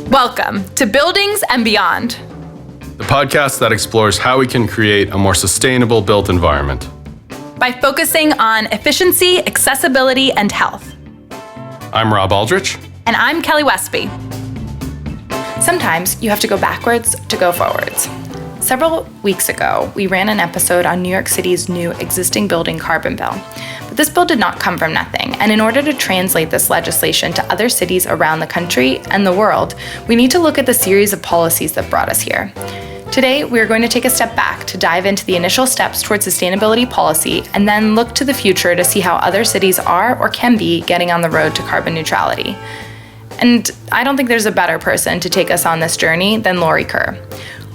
Welcome to Buildings and Beyond, the podcast that explores how we can create a more sustainable built environment by focusing on efficiency, accessibility, and health. I'm Robb Aldrich. And I'm Kelly Westby. Sometimes you have to go backwards to go forwards. Several weeks ago, we ran an episode on New York City's new existing building carbon bill. But this bill did not come from nothing, and in order to translate this legislation to other cities around the country and the world, we need to look at the series of policies that brought us here. Today, we are going to take a step back to dive into the initial steps towards sustainability policy and then look to the future to see how other cities are or can be getting on the road to carbon neutrality. And I don't think there's a better person to take us on this journey than Laurie Kerr.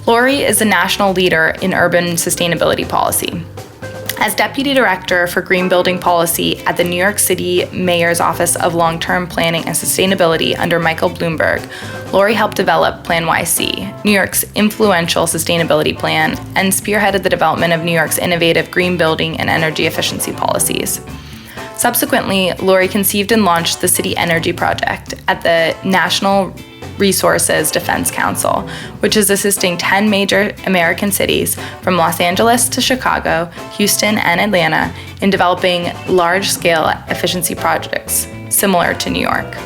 Laurie is a national leader in urban sustainability policy. As Deputy Director for Green Building Policy at the New York City Mayor's Office of Long-Term Planning and Sustainability under Michael Bloomberg, Laurie helped develop PlaNYC, New York's influential sustainability plan, and spearheaded the development of New York's innovative green building and energy efficiency policies. Subsequently, Laurie conceived and launched the City Energy Project at the National Resources Defense Council, which is assisting 10 major American cities from Los Angeles to Chicago, Houston, and Atlanta in developing large-scale efficiency projects similar to New York.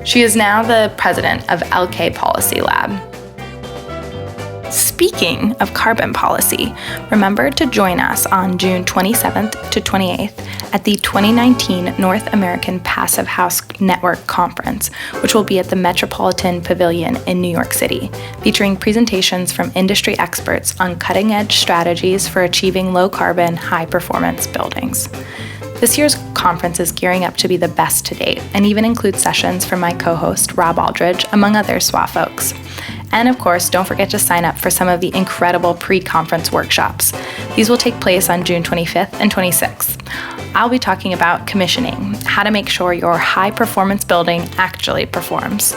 She is now the president of LK Policy Lab. Speaking of carbon policy, remember to join us on June 27th to 28th at the 2019 North American Passive House Network Conference, which will be at the Metropolitan Pavilion in New York City, featuring presentations from industry experts on cutting-edge strategies for achieving low-carbon, high-performance buildings. This year's conference is gearing up to be the best to date and even includes sessions from my co-host, Robb Aldrich, among other SWA folks. And of course, don't forget to sign up for some of the incredible pre-conference workshops. These will take place on June 25th and 26th. I'll be talking about commissioning, how to make sure your high-performance building actually performs.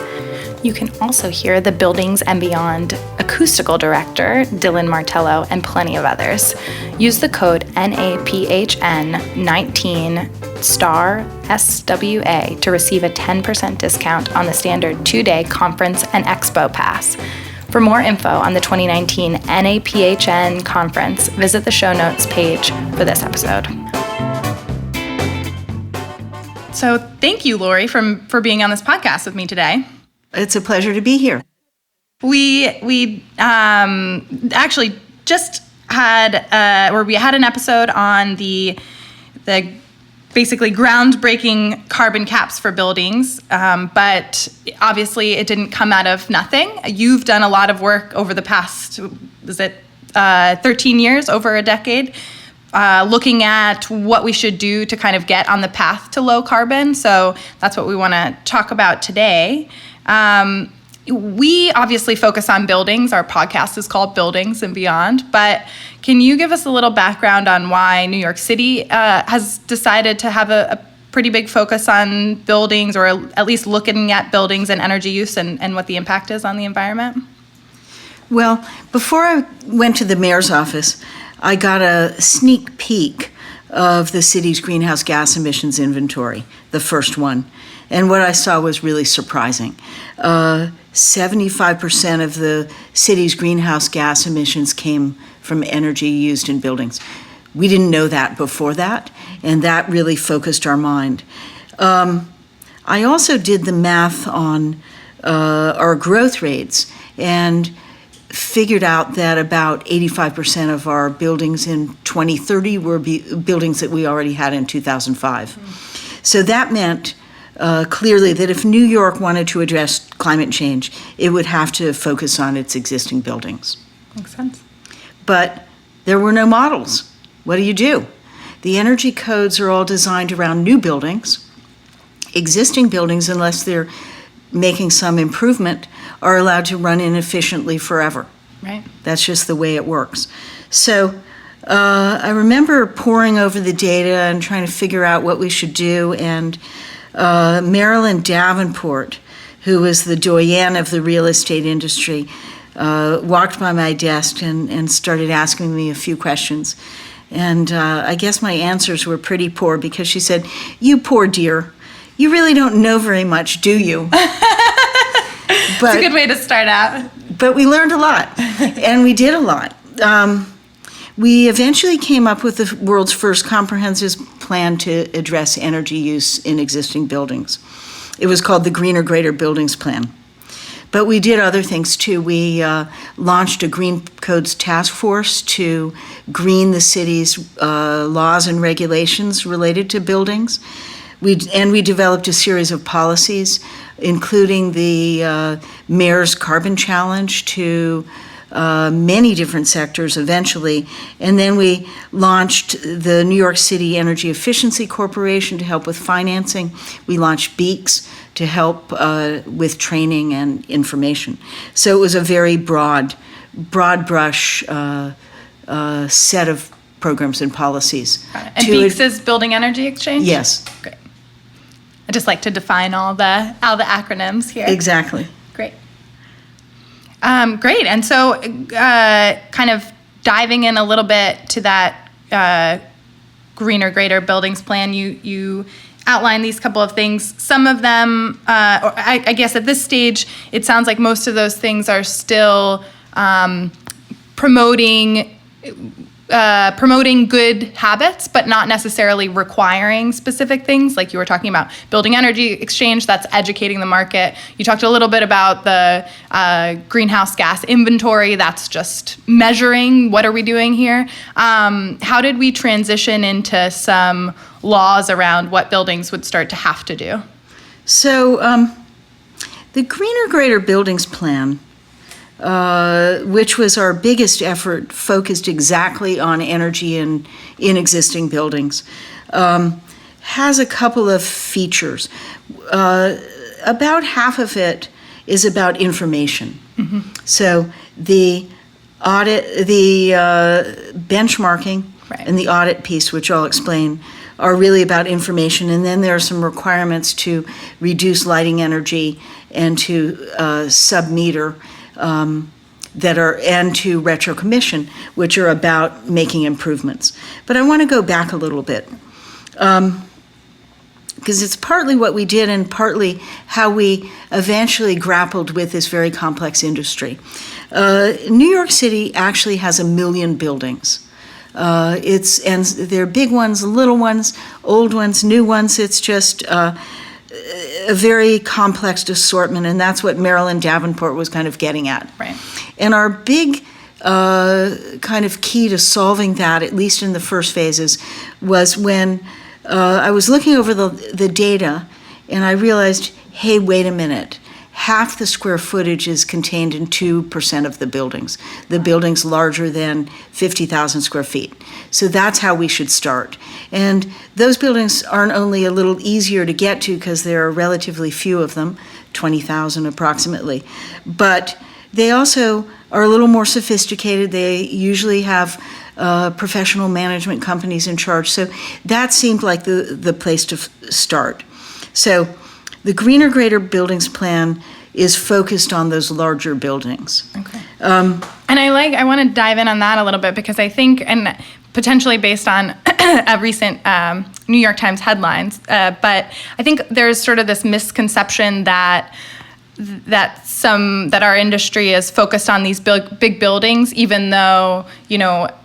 You can also hear the Buildings and Beyond acoustical director, Dylan Martello, and plenty of others. Use the code NAPHN19*SWA to receive a 10% discount on the standard 2-day conference and expo pass. For more info on the 2019 NAPHN conference, visit the show notes page for this episode. So thank you, Laurie, for being on this podcast with me today. It's a pleasure to be here. We actually just had we had an episode on the basically groundbreaking carbon caps for buildings, but obviously it didn't come out of nothing. You've done a lot of work over the past, 13 years, over a decade, looking at what we should do to kind of get on the path to low carbon. So that's what we want to talk about today. We obviously focus on buildings. Our podcast is called Buildings and Beyond, but can you give us a little background on why New York City has decided to have a pretty big focus on buildings, or at least looking at buildings and energy use and what the impact is on the environment? Well, before I went to the mayor's office, I got a sneak peek of the city's greenhouse gas emissions inventory, the first one. And what I saw was really surprising. 75% of the city's greenhouse gas emissions came from energy used in buildings. We didn't know that before that, and that really focused our mind. I also did the math on our growth rates and figured out that about 85% of our buildings in 2030 were buildings that we already had in 2005. So that meant clearly that if New York wanted to address climate change, it would have to focus on its existing buildings. Makes sense. But there were no models. What do? The energy codes are all designed around new buildings. Existing buildings, unless they're making some improvement, are allowed to run inefficiently forever. Right. That's just the way it works. So I remember poring over the data and trying to figure out what we should do, and Marilyn Davenport, who was the doyenne of the real estate industry, walked by my desk and started asking me a few questions. And I guess my answers were pretty poor because she said, "You poor dear, you really don't know very much, do you?" It's a good way to start out. But we learned a lot, and we did a lot. We eventually came up with the world's first comprehensive plan to address energy use in existing buildings. It was called the Greener, Greater Buildings Plan. But we did other things too. We launched a Green Codes Task Force to green the city's laws and regulations related to buildings. We developed a series of policies, including the Mayor's Carbon Challenge to many different sectors eventually. And then we launched the New York City Energy Efficiency Corporation to help with financing. We launched BEACS to help with training and information. So it was a very broad brush set of programs and policies. And BEACS is Building Energy Exchange? Yes. Great. I just like to define all the acronyms here. Exactly. Great. Great. And so kind of diving in a little bit to that Greener, Greater Buildings Plan, you outlined these couple of things. Some of them, or I guess at this stage, it sounds like most of those things are still promoting good habits, but not necessarily requiring specific things. Like you were talking about Building Energy Exchange, that's educating the market. You talked a little bit about the greenhouse gas inventory, that's just measuring what are we doing here. How did we transition into some laws around what buildings would start to have to do? So the Greener, Greater Buildings Plan, which was our biggest effort, focused exactly on energy in existing buildings, has a couple of features. About half of it is about information. Mm-hmm. So the audit, the benchmarking, right, and the audit piece, which I'll explain, are really about information. And then there are some requirements to reduce lighting energy and to sub-meter that are, and to retro commission, which are about making improvements. But I want to go back a little bit, because it's partly what we did and partly how we eventually grappled with this very complex industry. New York City actually has 1 million buildings. And there are big ones, little ones, old ones, new ones. It's just a very complex assortment, and that's what Marilyn Davenport was kind of getting at. Right. And our big kind of key to solving that, at least in the first phases, was when I was looking over the data, and I realized, hey, wait a minute. Half the square footage is contained in 2% of the buildings larger than 50,000 square feet. So that's how we should start. And those buildings aren't only a little easier to get to because there are relatively few of them, 20,000 approximately, but they also are a little more sophisticated. They usually have professional management companies in charge. So that seemed like the place to start. So the Greener, Greater Buildings Plan is focused on those larger buildings. Okay. And I want to dive in on that a little bit because I think, and potentially based on a recent New York Times headlines, but I think there's sort of this misconception that our industry is focused on these big buildings, even though,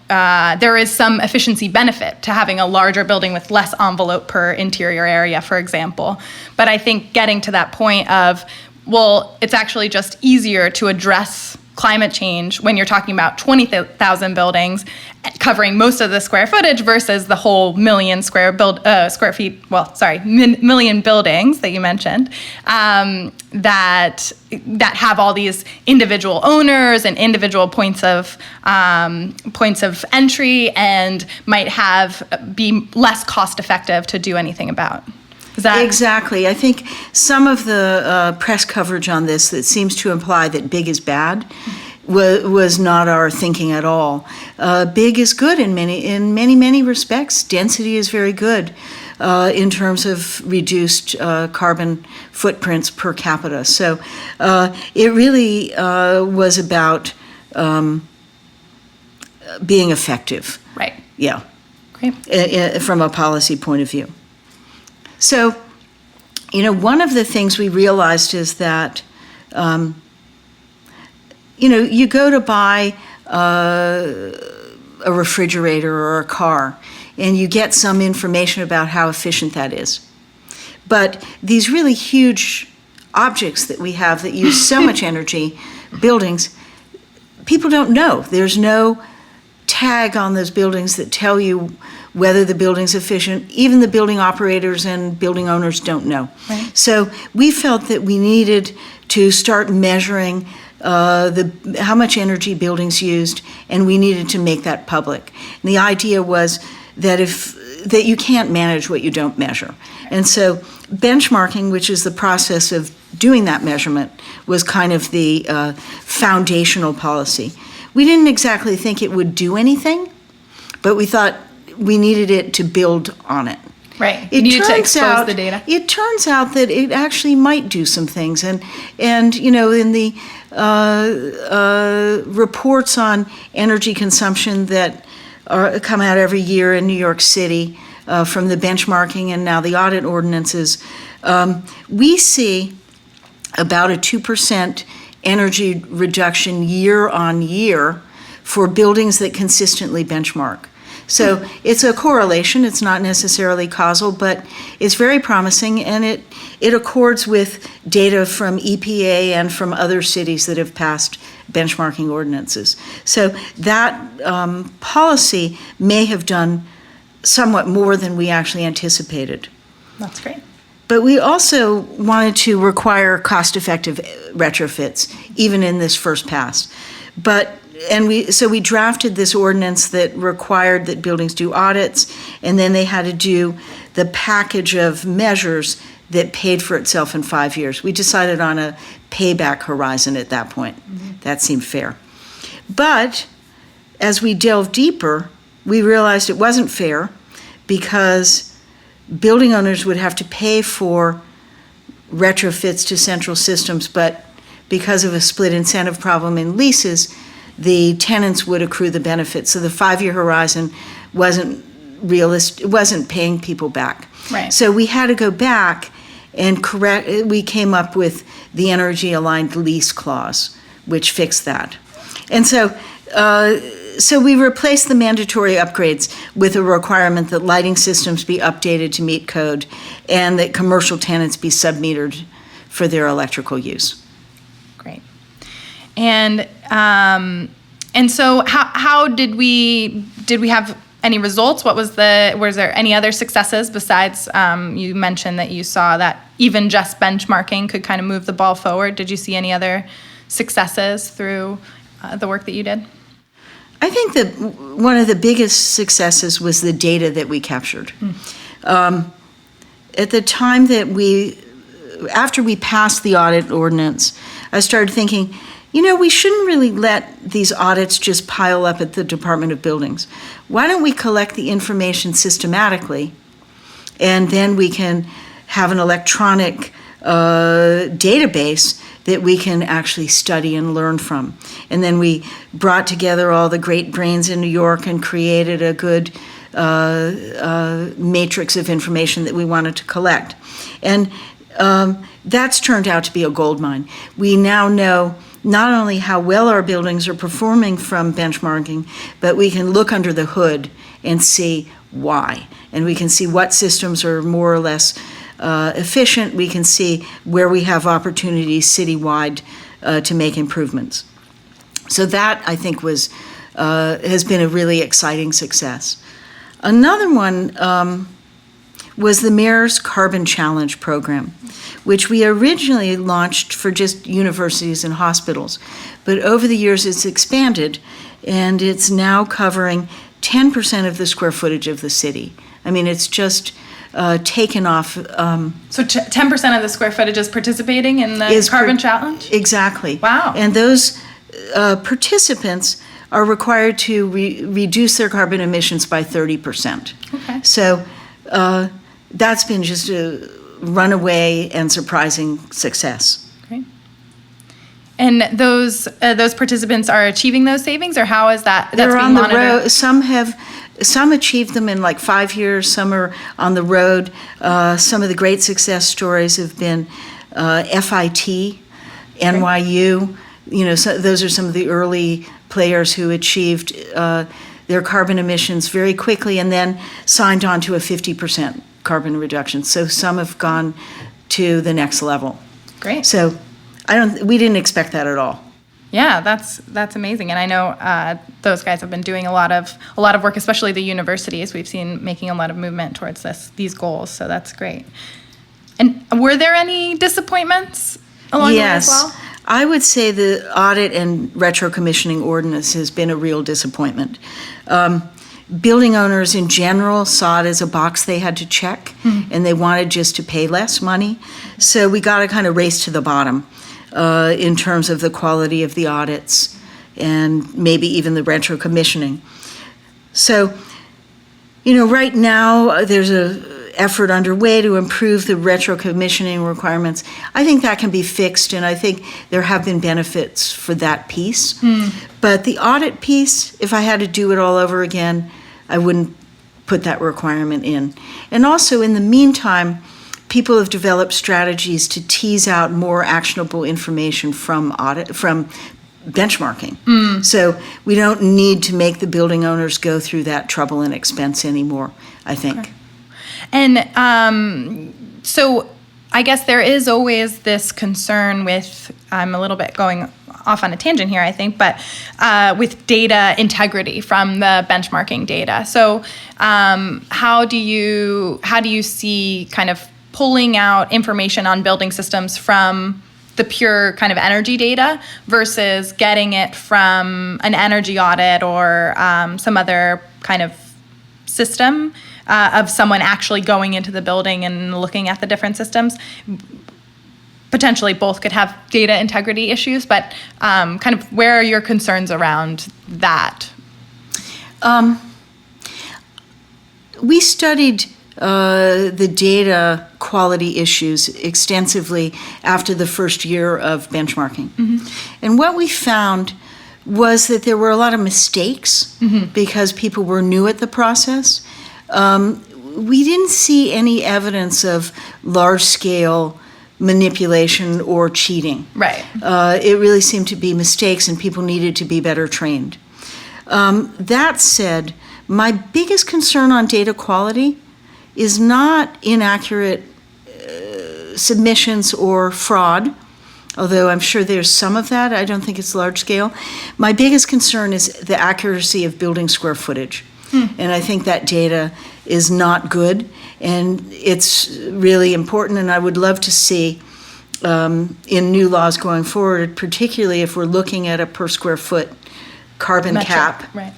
there is some efficiency benefit to having a larger building with less envelope per interior area, for example. But I think getting to that point of, well, it's actually just easier to address climate change when you're talking about 20,000 buildings covering most of the square footage versus the whole million million buildings that you mentioned, that have all these individual owners and individual points of entry and might be less cost effective to do anything about. Exactly. I think some of the press coverage on this that seems to imply that big is bad was not our thinking at all. Big is good in many respects. Density is very good in terms of reduced carbon footprints per capita. So it really was about being effective. Right. Yeah. Great. From a policy point of view. So, one of the things we realized is that, you go to buy a refrigerator or a car, and you get some information about how efficient that is. But these really huge objects that we have that use so much energy, buildings, people don't know. There's no tag on those buildings that tell you whether the building's efficient. Even the building operators and building owners don't know. Right. So we felt that we needed to start measuring how much energy buildings used, and we needed to make that public. And the idea was that that you can't manage what you don't measure. And so benchmarking, which is the process of doing that measurement, was kind of the foundational policy. We didn't exactly think it would do anything, but we thought we needed it to build on it. Right. You needed to expose the data. It turns out that it actually might do some things, and in the reports on energy consumption that come out every year in New York City from the benchmarking and now the audit ordinances, we see about a 2% energy reduction year on year for buildings that consistently benchmark. So it's a correlation. It's not necessarily causal, but it's very promising, and it accords with data from EPA and from other cities that have passed benchmarking ordinances. So that policy may have done somewhat more than we actually anticipated. That's great. But we also wanted to require cost-effective retrofits, even in this first pass. So we drafted this ordinance that required that buildings do audits, and then they had to do the package of measures that paid for itself in 5 years. We decided on a payback horizon at that point. Mm-hmm. That seemed fair. But as we delved deeper, we realized it wasn't fair because building owners would have to pay for retrofits to central systems, but because of a split incentive problem in leases, the tenants would accrue the benefits. So the 5-year horizon wasn't realistic, it wasn't paying people back. Right. So we had to go back and we came up with the energy aligned lease clause, which fixed that. And so we replaced the mandatory upgrades with a requirement that lighting systems be updated to meet code and that commercial tenants be submetered for their electrical use. Great. And so how did we have any results? Was there any other successes besides, you mentioned that you saw that even just benchmarking could kind of move the ball forward. Did you see any other successes through the work that you did? I think that one of the biggest successes was the data that we captured. At the time after we passed the audit ordinance, I started thinking, we shouldn't really let these audits just pile up at the Department of Buildings. Why don't we collect the information systematically, and then we can have an electronic database that we can actually study and learn from. And then we brought together all the great brains in New York and created a good matrix of information that we wanted to collect. And that's turned out to be a goldmine. We now know not only how well our buildings are performing from benchmarking, but we can look under the hood and see why. And we can see what systems are more or less efficient. We can see where we have opportunities citywide to make improvements. So that, I think, has been a really exciting success. Another one was the Mayor's Carbon Challenge program, which we originally launched for just universities and hospitals. But over the years, it's expanded, and it's now covering 10% of the square footage of the city. I mean, it's just taken off. So 10% of the square footage is participating in the Carbon Challenge? Exactly. Wow. And those participants are required to reduce their carbon emissions by 30%. Okay. So that's been just a runaway and surprising success. Great. And those participants are achieving those savings, or how is that? They're being on the monitored? road. Some achieved them in like 5 years. Some are on the road. Some of the great success stories have been FIT, NYU. So those are some of the early players who achieved their carbon emissions very quickly and then signed on to a 50% carbon reduction. So some have gone to the next level. Great. So we didn't expect that at all. Yeah, that's amazing, and I know those guys have been doing a lot of work, especially the universities. We've seen making a lot of movement towards these goals, so that's great. And were there any disappointments along the way as well? Yes, I would say the audit and retro commissioning ordinance has been a real disappointment. Building owners in general saw it as a box they had to check, and they wanted just to pay less money. So we got to kind of race to the bottom in terms of the quality of the audits and maybe even the retro commissioning. So, right now there's an effort underway to improve the retro commissioning requirements. I think that can be fixed, and I think there have been benefits for that piece. But the audit piece, if I had to do it all over again, I wouldn't put that requirement in. And also, in the meantime, people have developed strategies to tease out more actionable information from benchmarking. So we don't need to make the building owners go through that trouble and expense anymore, I think. Okay. And so I guess there is always this concern with, I'm a little bit going off on a tangent here, I think, but with data integrity from the benchmarking data. So how do you see kind of pulling out information on building systems from the pure kind of energy data versus getting it from an energy audit or some other kind of system of someone actually going into the building and looking at the different systems? Potentially both could have data integrity issues, but kind of where are your concerns around that? We studied the data quality issues extensively after the first year of benchmarking. And what we found was that there were a lot of mistakes because people were new at the process. We didn't see any evidence of large-scale manipulation or cheating. Right. It really seemed to be mistakes, and people needed to be better trained. That said, my biggest concern on data quality is not inaccurate submissions or fraud, although I'm sure there's some of that. I don't think it's large scale. My biggest concern is the accuracy of building square footage. And I think that data is not good, and it's really important, and I would love to see in new laws going forward, particularly if we're looking at a per square foot carbon Metric, cap, right.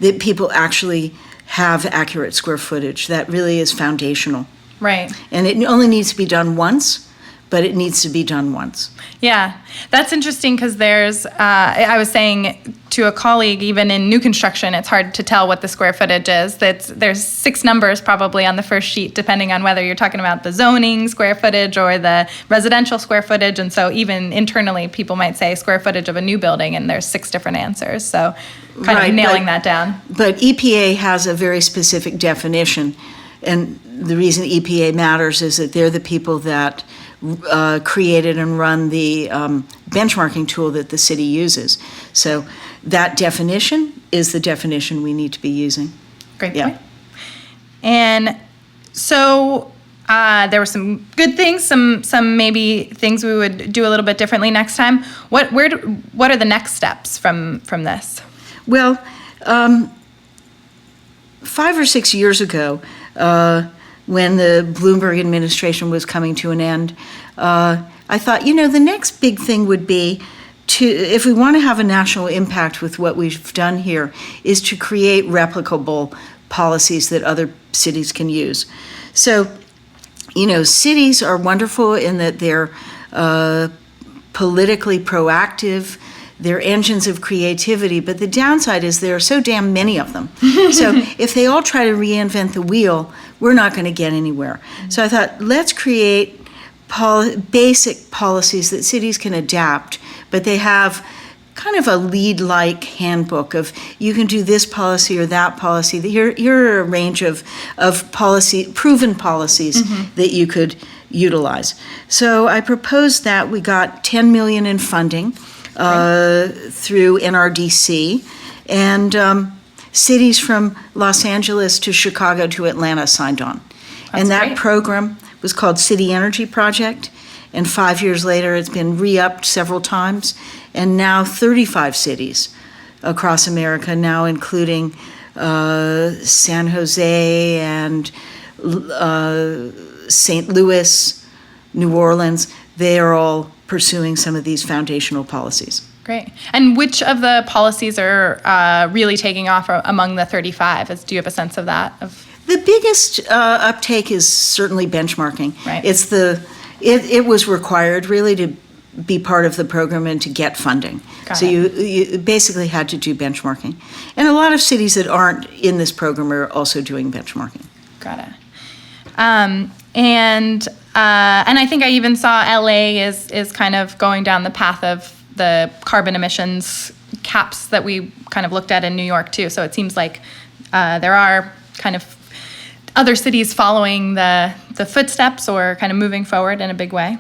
That people actually have accurate square footage. That really is foundational. Right. And it only needs to be done once, but it needs to be done once. Yeah, that's interesting because I was saying to a colleague, even in new construction, it's hard to tell what the square footage is. There's 6 numbers probably on the first sheet, depending on whether you're talking about the zoning square footage or the residential square footage. And so even internally, people might say square footage of a new building, and there's 6 different answers. So kind of nailing that down. But EPA has a very specific definition. And the reason EPA matters is that they're the people that created and run the benchmarking tool that the city uses. So that definition is the definition we need to be using. Great point. And so there were some good things, some maybe things we would do a little bit differently next time. What are the next steps from this? Well, 5 or 6 years ago, when the Bloomberg administration was coming to an end, I thought, the next big thing would be if we want to have a national impact with what we've done here, is to create replicable policies that other cities can use. So, cities are wonderful in that they're politically proactive. They're engines of creativity, but the downside is there are so damn many of them. So if they all try to reinvent the wheel, we're not going to get anywhere. So I thought, let's create basic policies that cities can adapt, but they have kind of a lead-like handbook of you can do this policy or that policy. Here are a range of proven policies that you could utilize. So I proposed that. We got $10 million in funding through NRDC, and cities from Los Angeles to Chicago to Atlanta signed on. And that great. program was called City Energy Project, and 5 years later it's been re-upped several times, and now 35 cities across America, now including San Jose and St. Louis, New Orleans, they are all pursuing some of these foundational policies. Great. And which of the policies are really taking off among the 35? Do you have a sense of that? The biggest uptake is certainly benchmarking. Right. It was required really to be part of the program and to get funding. Got so it. you basically had to do benchmarking. And a lot of cities that aren't in this program are also doing benchmarking. Got it. And I think I even saw LA is kind of going down the path of the carbon emissions caps that we kind of looked at in New York too. So it seems like there are kind of other cities following the footsteps or kind of moving forward in a big way.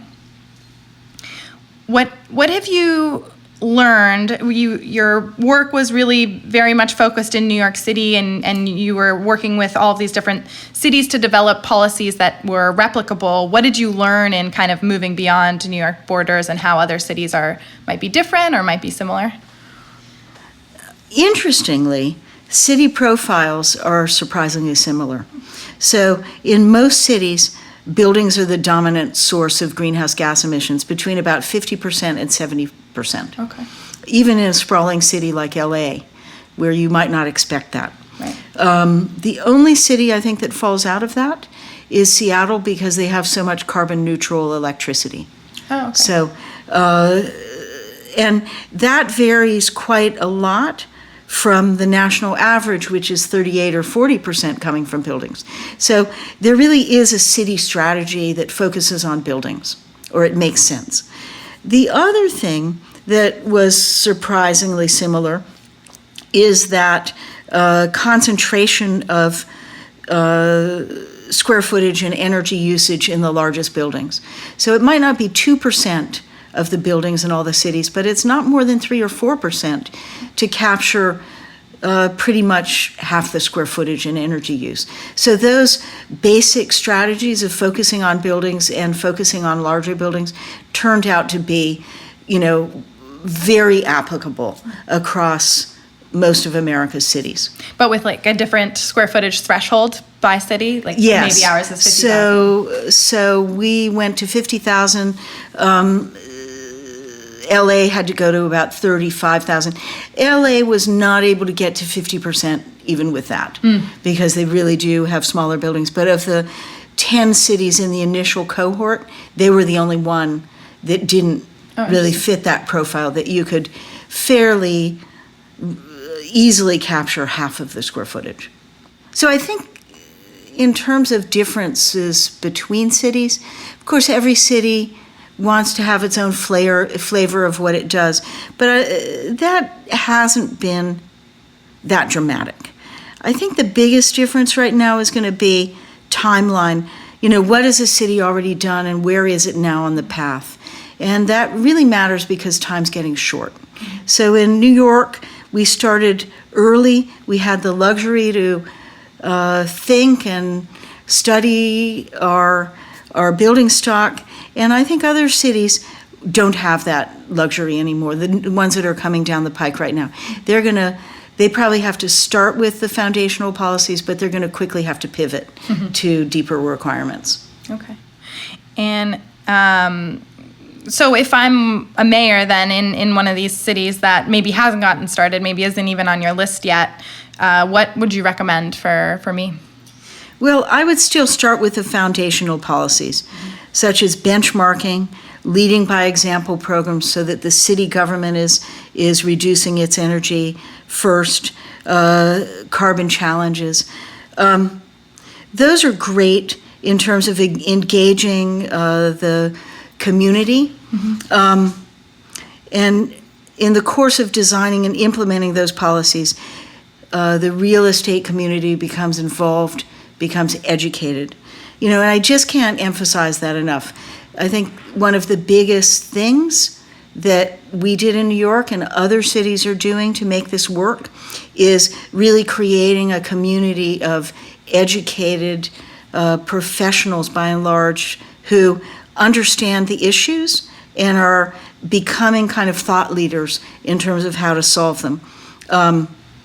What have you learned? Your work was really very much focused in New York City, and you were working with all of these different cities to develop policies that were replicable. What did you learn in kind of moving beyond New York borders, and how other cities might be different or might be similar? Interestingly, city profiles are surprisingly similar. So in most cities, buildings are the dominant source of greenhouse gas emissions, between about 50% and 70%. Okay. Even in a sprawling city like LA, where you might not expect that. Right. The only city I think that falls out of that is Seattle, because they have so much carbon neutral electricity. Oh, okay. So, and that varies quite a lot from the national average, which is 38 or 40% coming from buildings. So there really is a city strategy that focuses on buildings, or it makes sense. The other thing that was surprisingly similar is that concentration of square footage and energy usage in the largest buildings. So it might not be 2% of the buildings in all the cities, but it's not more than 3 or 4% to capture pretty much half the square footage and energy use. So those basic strategies of focusing on buildings and focusing on larger buildings turned out to be, very applicable across most of America's cities. But with like a different square footage threshold by city, like yes. maybe ours is 50,000. So we went to 50,000. LA had to go to about 35,000. LA was not able to get to 50% even with that, because they really do have smaller buildings. But of the 10 cities in the initial cohort, they were the only one that didn't really fit that profile, that you could fairly easily capture half of the square footage. So I think in terms of differences between cities, of course, every city wants to have its own flavor of what it does, but that hasn't been that dramatic. I think the biggest difference right now is going to be timeline. What has a city already done and where is it now on the path? And that really matters because time's getting short. So in New York, we started early. We had the luxury to think and study our building stock. And I think other cities don't have that luxury anymore, the ones that are coming down the pike right now. They probably have to start with the foundational policies, but they're going to quickly have to pivot to deeper requirements. Okay. And so if I'm a mayor then in one of these cities that maybe hasn't gotten started, maybe isn't even on your list yet, what would you recommend for me? Well, I would still start with the foundational policies, such as benchmarking, leading by example programs so that the city government is reducing its energy first, carbon challenges. Those are great in terms of engaging the community. And in the course of designing and implementing those policies, the real estate community becomes involved, becomes educated. And I just can't emphasize that enough. I think one of the biggest things that we did in New York and other cities are doing to make this work is really creating a community of educated professionals, by and large, who understand the issues and are becoming kind of thought leaders in terms of how to solve them.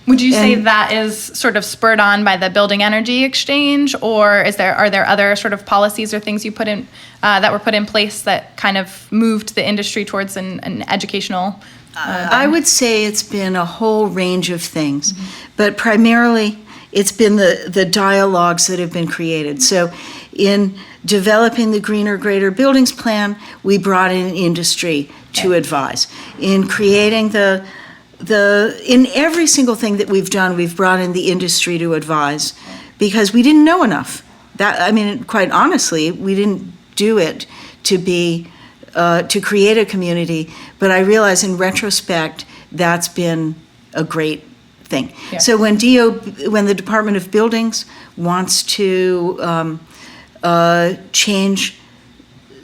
Would you say that is sort of spurred on by the building energy exchange, or are there other sort of policies or things you put in that were put in place that kind of moved the industry towards an educational? I would say it's been a whole range of things, but primarily it's been the dialogues that have been created. So in developing the Greener, Greater Buildings Plan, we brought in industry to advise. In creating in every single thing that we've done, we've brought in the industry to advise because we didn't know enough. Quite honestly, we didn't do it to create a community, but I realize in retrospect, that's been a great thing. Yeah. So when the Department of Buildings wants to change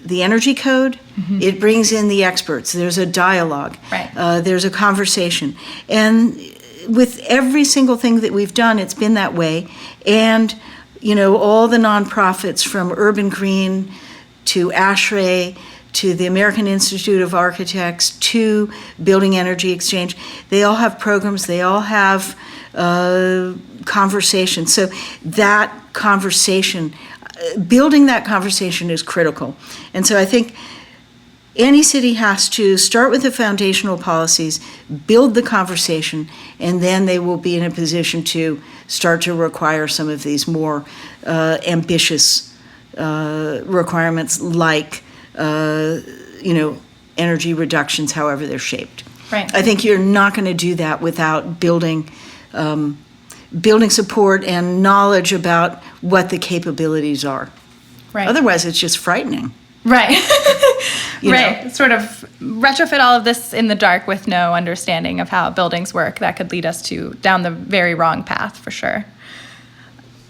the energy code, it brings in the experts. There's a dialogue. Right. There's a conversation. And with every single thing that we've done, it's been that way. And, all the nonprofits from Urban Green to ASHRAE to the American Institute of Architects to Building Energy Exchange, they all have programs, they all have conversations. So that conversation, building that conversation is critical. And so I think any city has to start with the foundational policies, build the conversation, and then they will be in a position to start to require some of these more ambitious requirements like, energy reductions, however they're shaped. Right. I think you're not going to do that without building support and knowledge about what the capabilities are. Right. Otherwise, it's just frightening. Right. Right. Sort of retrofit all of this in the dark with no understanding of how buildings work. That could lead us down the very wrong path, for sure.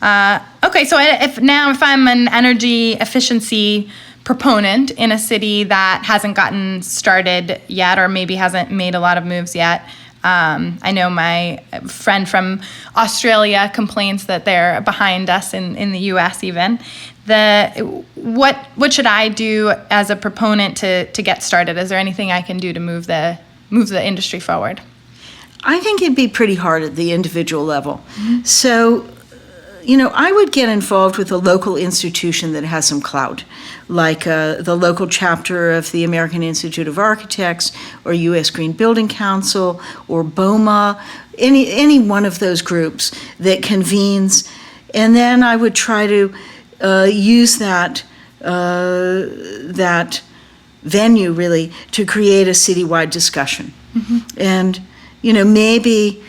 Okay, so if I'm an energy efficiency proponent in a city that hasn't gotten started yet, or maybe hasn't made a lot of moves yet, I know my friend from Australia complains that they're behind us in the U.S. even. What should I do as a proponent to get started? Is there anything I can do to move the industry forward? I think it'd be pretty hard at the individual level. So, I would get involved with a local institution that has some clout, like the local chapter of the American Institute of Architects or U.S. Green Building Council or BOMA, any one of those groups that convenes. And then I would try to use that venue really to create a citywide discussion. And, maybe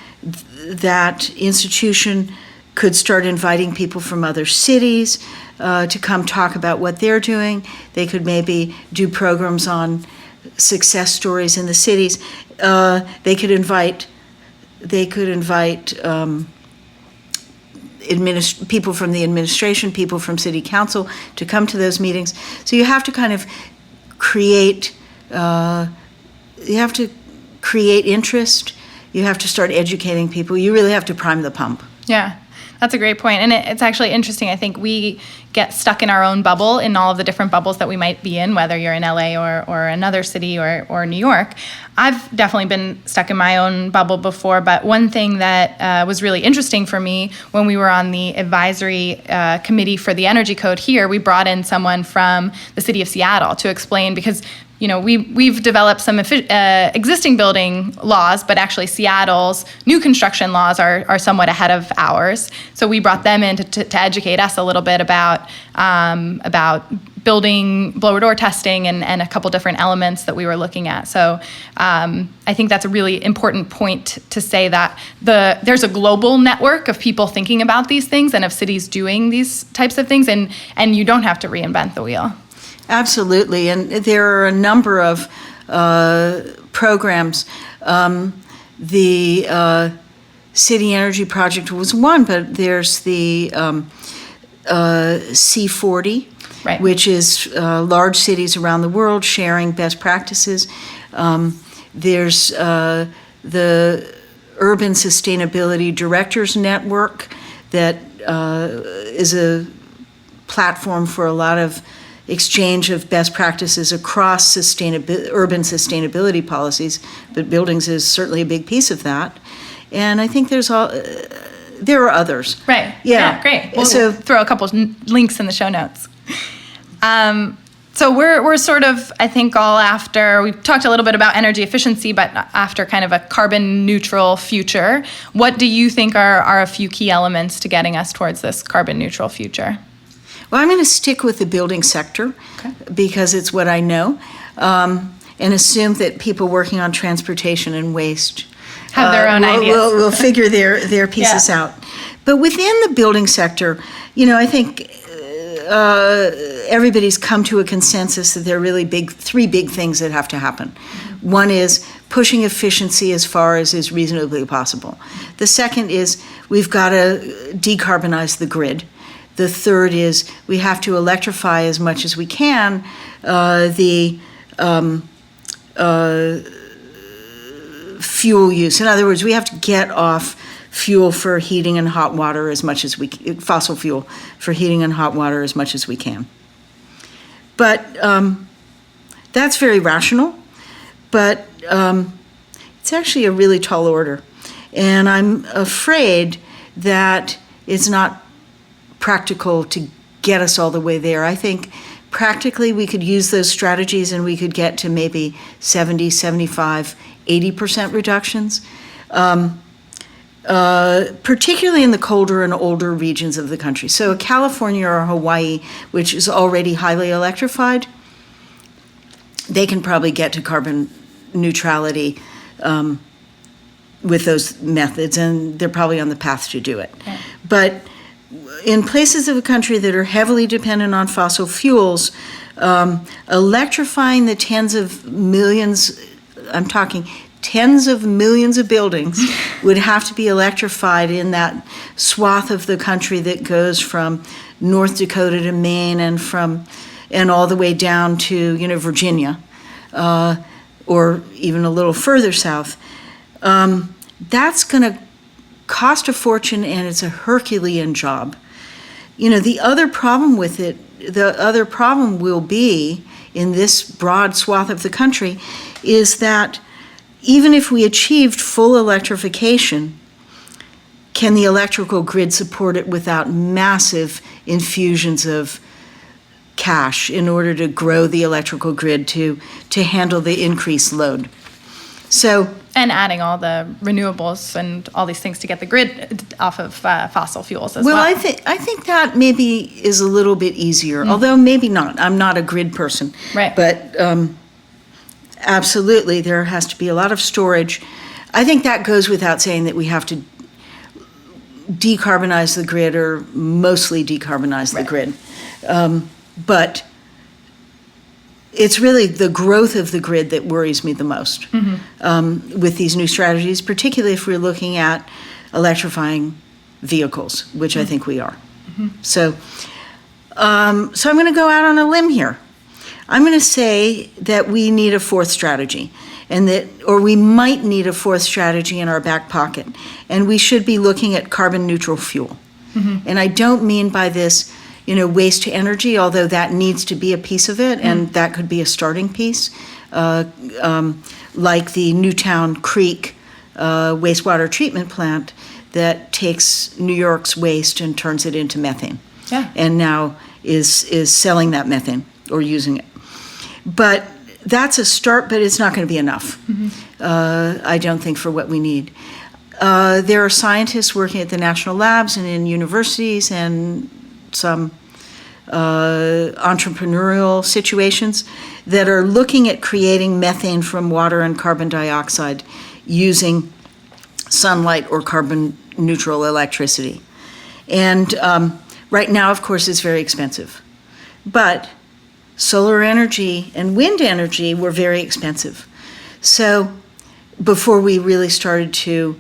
that institution could start inviting people from other cities to come talk about what they're doing. They could maybe do programs on success stories in the cities. They could invite people from the administration, people from city council to come to those meetings. So you have to kind of create interest. You have to start educating people. You really have to prime the pump. Yeah. That's a great point. And it's actually interesting. I think we get stuck in our own bubble, in all of the different bubbles that we might be in, whether you're in LA or another city or New York. I've definitely been stuck in my own bubble before, but one thing that was really interesting for me when we were on the advisory committee for the energy code here, we brought in someone from the city of Seattle to explain, because we've developed some existing building laws, but actually Seattle's new construction laws are somewhat ahead of ours. So we brought them in to educate us a little bit about building blower door testing and a couple different elements that we were looking at. So I think that's a really important point to say that there's a global network of people thinking about these things and of cities doing these types of things, and you don't have to reinvent the wheel. Absolutely, and there are a number of programs. The City Energy Project was one, but there's the C40, right, which is large cities around the world sharing best practices. There's the Urban Sustainability Directors Network that is a platform for a lot of exchange of best practices across urban sustainability policies, but buildings is certainly a big piece of that. And I think there are others. Right. Yeah. Great. We'll throw a couple links in the show notes. So we're sort of, I think, all after, we've talked a little bit about energy efficiency, but after kind of a carbon neutral future. What do you think are a few key elements to getting us towards this carbon neutral future? Well, I'm going to stick with the building sector because it's what I know, and assume that people working on transportation and waste have their own ideas. We'll figure their pieces out. But within the building sector, I think everybody's come to a consensus that there are really three big things that have to happen. One is pushing efficiency as far as is reasonably possible. The second is we've got to decarbonize the grid. The third is we have to electrify as much as we can the fuel use. In other words, we have to get off fuel for heating and hot water as much as fossil fuel for heating and hot water as much as we can. But that's very rational, but it's actually a really tall order. And I'm afraid that it's not practical to get us all the way there. I think practically we could use those strategies and we could get to maybe 70, 75, 80% reductions, particularly in the colder and older regions of the country. So California or Hawaii, which is already highly electrified, they can probably get to carbon neutrality with those methods, and they're probably on the path to do it. Yeah. But in places of the country that are heavily dependent on fossil fuels, electrifying the tens of millions, I'm talking tens of millions of buildings, would have to be electrified in that swath of the country that goes from North Dakota to Maine and all the way down to Virginia, or even a little further south. That's going to cost a fortune, and it's a Herculean job. The other problem with it, the other problem will be in this broad swath of the country is that even if we achieved full electrification, can the electrical grid support it without massive infusions of cash in order to grow the electrical grid to handle the increased load? And adding all the renewables and all these things to get the grid off of fossil fuels as well. Well, I think that maybe is a little bit easier, although maybe not. I'm not a grid person. Right. But absolutely, there has to be a lot of storage. I think that goes without saying that we have to decarbonize the grid, or mostly decarbonize the grid. But it's really the growth of the grid that worries me the most with these new strategies, particularly if we're looking at electrifying vehicles, which I think we are. So I'm going to go out on a limb here. I'm going to say that we need a fourth strategy, or we might need a fourth strategy in our back pocket, and we should be looking at carbon neutral fuel. And I don't mean by this waste to energy, although that needs to be a piece of it, and that could be a starting piece, like the Newtown Creek wastewater treatment plant that takes New York's waste and turns it into methane, and now is selling that methane or using it. But that's a start, but it's not going to be enough, I don't think, for what we need. There are scientists working at the national labs and in universities and some entrepreneurial situations that are looking at creating methane from water and carbon dioxide using sunlight or carbon neutral electricity. And right now, of course, it's very expensive. But solar energy and wind energy were very expensive. So before we really started to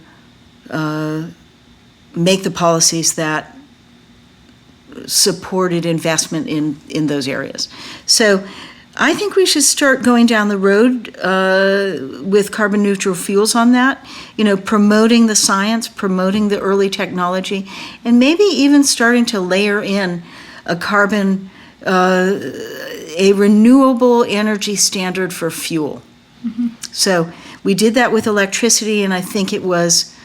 make the policies that supported investment in those areas. So I think we should start going down the road with carbon neutral fuels on that, promoting the science, promoting the early technology, and maybe even starting to layer in a renewable energy standard for fuel. Mm-hmm. So we did that with electricity, and I think it was,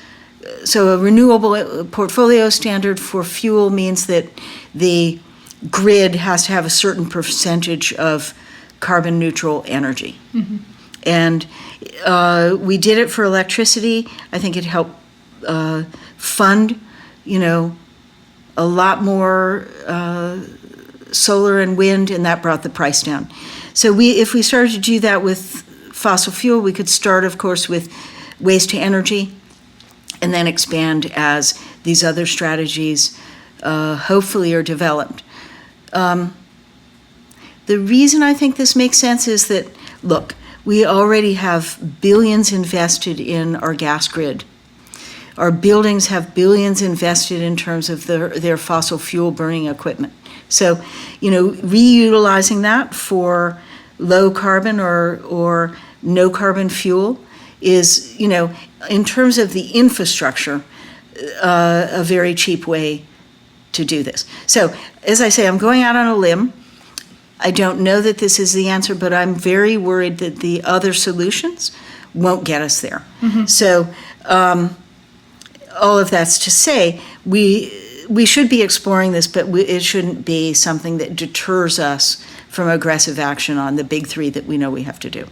so a renewable portfolio standard for fuel means that the grid has to have a certain percentage of carbon neutral energy. Mm-hmm. And we did it for electricity. I think it helped fund, a lot more solar and wind, and that brought the price down. So if we started to do that with fossil fuel, we could start, of course, with waste to energy, and then expand as these other strategies hopefully are developed. The reason I think this makes sense is that, look, we already have billions invested in our gas grid. Our buildings have billions invested in terms of their fossil fuel burning equipment. So, reutilizing that for low carbon or no carbon fuel is, in terms of the infrastructure, a very cheap way to do this. So, as I say, I'm going out on a limb. I don't know that this is the answer, but I'm very worried that the other solutions won't get us there. Mm-hmm. So, all of that's to say, we should be exploring this, but it shouldn't be something that deters us from aggressive action on the big three that we know we have to do.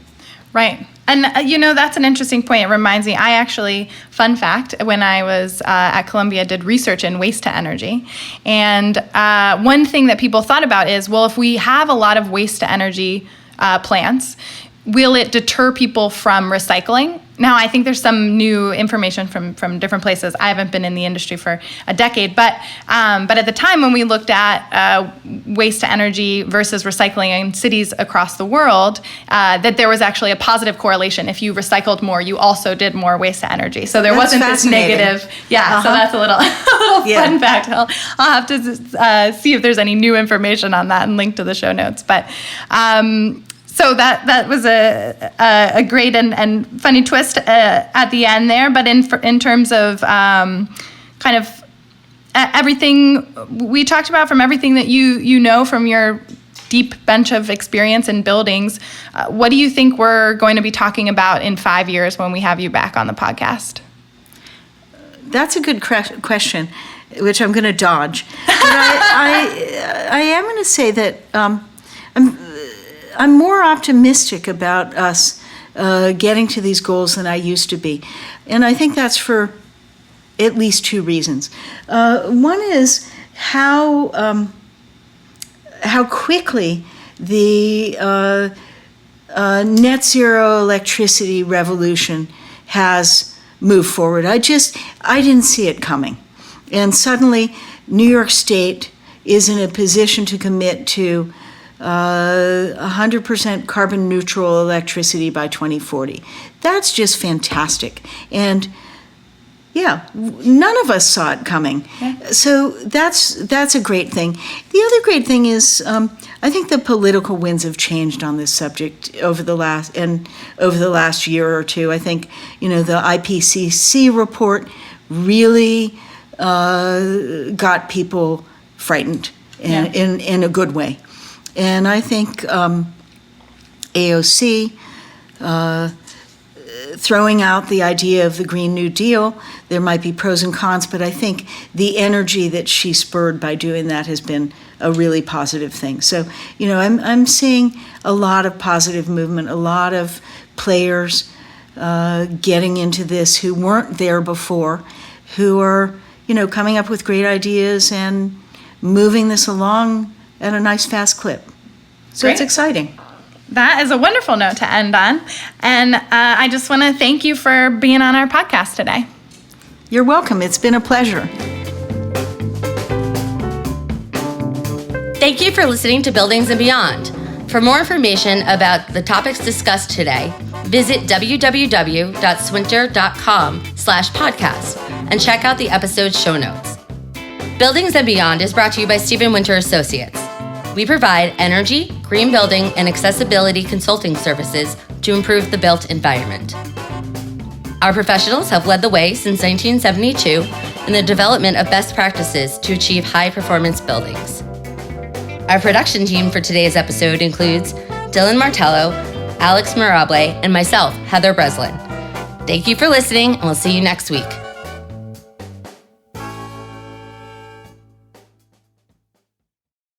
Right. And, that's an interesting point. It reminds me, I actually, fun fact, when I was at Columbia, did research in waste to energy. And one thing that people thought about is, well, if we have a lot of waste to energy plants, will it deter people from recycling? Now, I think there's some new information from different places. I haven't been in the industry for a decade, but at the time when we looked at waste to energy versus recycling in cities across the world, that there was actually a positive correlation. If you recycled more, you also did more waste to energy. So there wasn't this negative. Yeah, uh-huh. So that's a little fun fact. I'll have to see if there's any new information on that and link to the show notes. But so that was a great and funny twist at the end there. But in terms of kind of everything we talked about, from everything that you know from your deep bench of experience in buildings, what do you think we're going to be talking about in 5 years when we have you back on the podcast? That's a good question, which I'm going to dodge. But I am going to say that I'm more optimistic about us getting to these goals than I used to be. And I think that's for at least two reasons. One is how quickly the net zero electricity revolution has moved forward. I didn't see it coming. And suddenly, New York State is in a position to commit to 100% carbon neutral electricity by 2040. That's just fantastic. And none of us saw it coming. Yeah. So that's a great thing. The other great thing is I think the political winds have changed on this subject over the last year or two. I think the IPCC report really got people frightened in a good way. And I think AOC throwing out the idea of the Green New Deal, there might be pros and cons, but I think the energy that she spurred by doing that has been a really positive thing. So, I'm seeing a lot of positive movement, a lot of players getting into this who weren't there before, who are, coming up with great ideas and moving this along at a nice fast clip. So it's Great. exciting. That is a wonderful note to end on. And I just want to thank you for being on our podcast today. You're welcome. It's been a pleasure. Thank you for listening to Buildings and Beyond. For more information about the topics discussed today, visit www.swinter.com/podcast and check out the episode's show notes. Buildings and Beyond is brought to you by Stephen Winter Associates. We provide energy, green building, and accessibility consulting services to improve the built environment. Our professionals have led the way since 1972 in the development of best practices to achieve high-performance buildings. Our production team for today's episode includes Dylan Martello, Alex Mirable, and myself, Heather Breslin. Thank you for listening, and we'll see you next week.